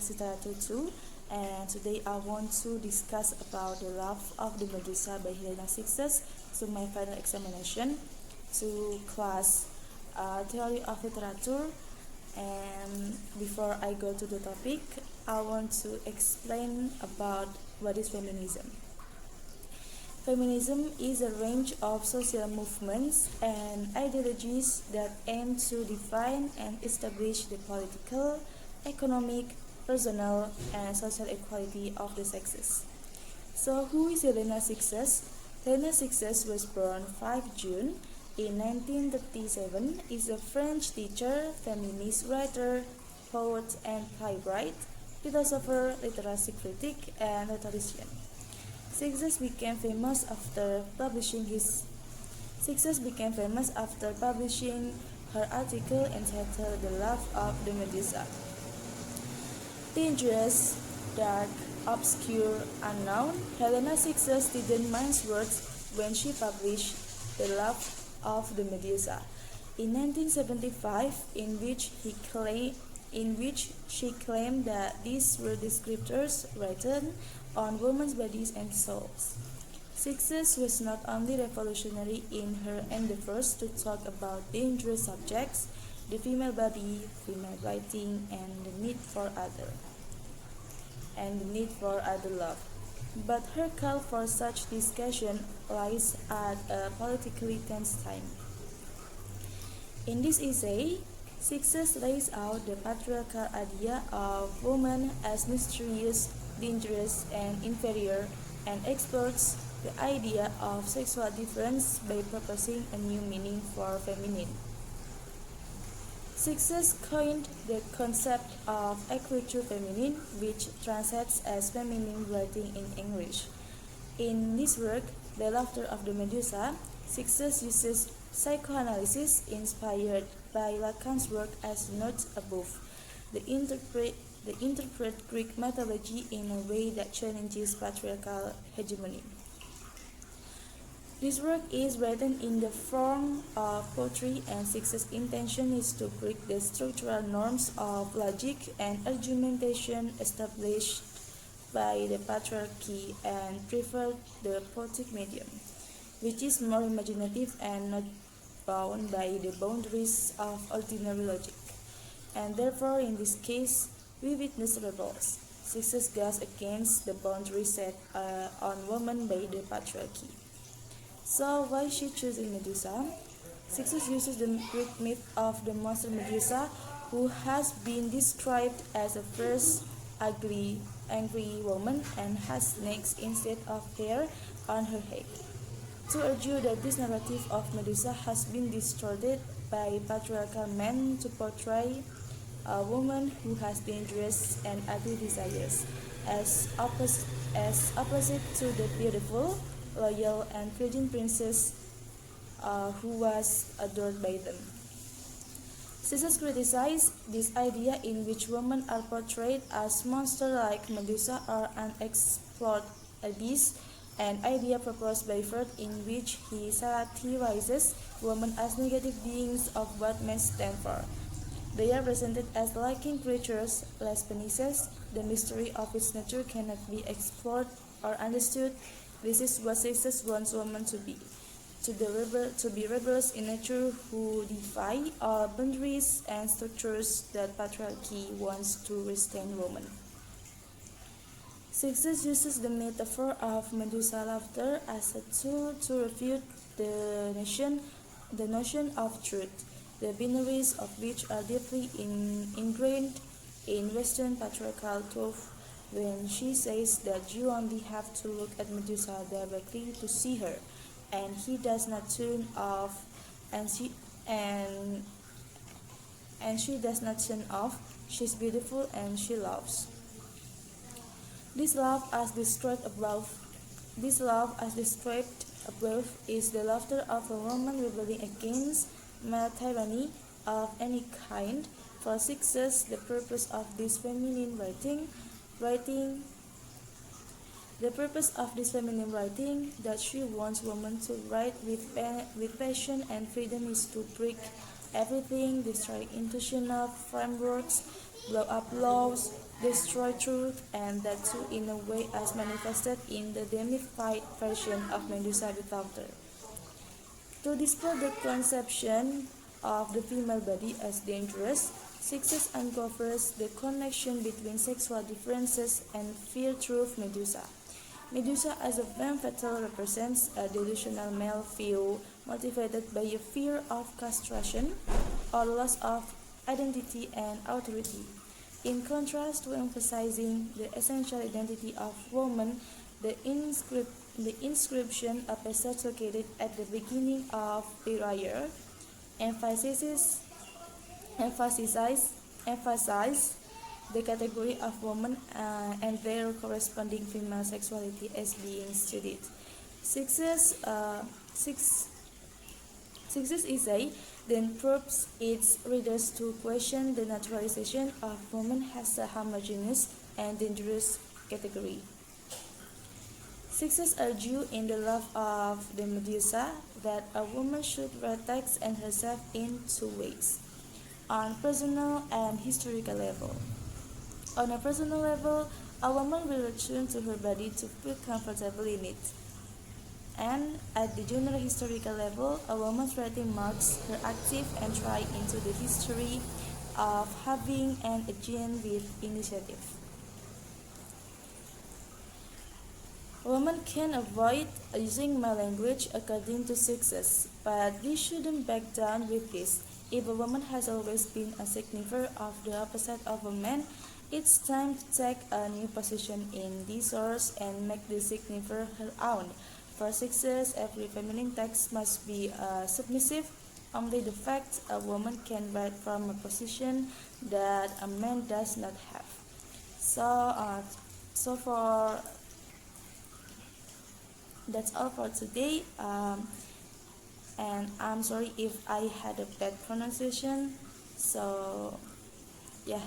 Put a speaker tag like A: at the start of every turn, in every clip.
A: Policy Literature 2, and today I want to discuss about the Love of the Medusa by Helena Sixtus to my final examination to class Theory of Literature. And before I go to the topic, I want to explain about what is feminism. Feminism is a range of social movements and ideologies that aim to define and establish the political, economic, personal, and social equality of the sexes. So, who is Helena Sixtus? Helena Sixtus was born 5 June in 1937, is a French teacher, feminist writer, poet, and playwright, philosopher, literary critic, and rhetorician. Sixtus became famous after publishing her article entitled "The Love of the Medusa." Dangerous, dark, obscure, unknown, Helena Sixtus didn't mince words when she published "The Love of the Medusa" in 1975, in which she claimed that these were descriptors written on women's bodies and souls. Sixtus was not only revolutionary in her endeavors to talk about dangerous subjects, the female body, female writing, and the need for other love, but her call for such discussion lies at a politically tense time. In this essay, Sixtus lays out the patriarchal idea of woman as mysterious, dangerous, and inferior, and explores the idea of sexual difference by proposing a new meaning for feminine. Sixtus coined the concept of écriture féminine, which translates as feminine writing in English. In this work, The Laughter of the Medusa, Sixtus uses psychoanalysis inspired by Lacan's work as noted above. They interpret Greek mythology in a way that challenges patriarchal hegemony. This work is written in the form of poetry, and Sixtus' intention is to break the structural norms of logic and argumentation established by the patriarchy and prefer the poetic medium, which is more imaginative and not bound by the boundaries of ordinary logic. And therefore, in this case, we witness rebels. Sixtus goes against the boundaries set on women by the patriarchy. So, why she choosing Medusa? Sixtus uses the Greek myth of the monster Medusa, who has been described as a fierce, ugly, angry woman and has snakes instead of hair on her head, to argue that this narrative of Medusa has been distorted by patriarchal men to portray a woman who has dangerous and ugly desires, as opposite to the beautiful, loyal, and virgin princess who was adored by them. Sixtus criticized this idea in which women are portrayed as monsters like Medusa or unexplored abyss, an idea proposed by Freud in which he satirizes women as negative beings of what men stand for. They are presented as lacking creatures, less penises. The mystery of its nature cannot be explored or understood. This is what Sixtus wants women to be rebels in nature who defy all boundaries and structures that patriarchy wants to restrain women. Sixtus uses the metaphor of Medusa laughter as a tool to refute the notion of truth, the binaries of which are deeply ingrained in Western patriarchal thought, when she says that you only have to look at Medusa directly to see her, and he does not turn off, and she does not turn off. She's beautiful and she loves. This love, as described above, is the laughter of a woman rebelling against male tyranny of any kind. For Sixtus, the purpose of this feminine writing that she wants women to write with passion and freedom is to break everything, destroy institutional frameworks, blow up laws, destroy truth, and that too in a way as manifested in the deified version of Medusa the Daughter. To dispel the conception of the female body as dangerous, Sixes uncovers the connection between sexual differences and fear through Medusa. Medusa as a femme fatale represents a delusional male view motivated by a fear of castration or loss of identity and authority. In contrast to emphasizing the essential identity of woman, the inscription, a passage located at the beginning of the Raya, emphasizes emphasize the category of women and their corresponding female sexuality as being studied. Sixes, uh, six, Sixes essay then probes its readers to question the naturalization of women as a homogeneous and dangerous category. Sixes argue in The Love of the Medusa that a woman should protect herself in two ways, on personal and historical level. On a personal level, a woman will return to her body to feel comfortable in it. And at the general historical level, a woman's writing marks her active entry into the history of having an agent with initiative. Women can avoid using my language according to sexes, but they shouldn't back down with this. If a woman has always been a signifier of the opposite of a man, it's time to take a new position in discourse and make the signifier her own. For sexes, every feminine text must be submissive. Only the fact a woman can write from a position that a man does not have. So for that's all for today. And I'm sorry if I had a bad pronunciation. So yeah.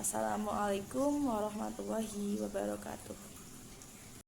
A: Assalamualaikum warahmatullahi wabarakatuh.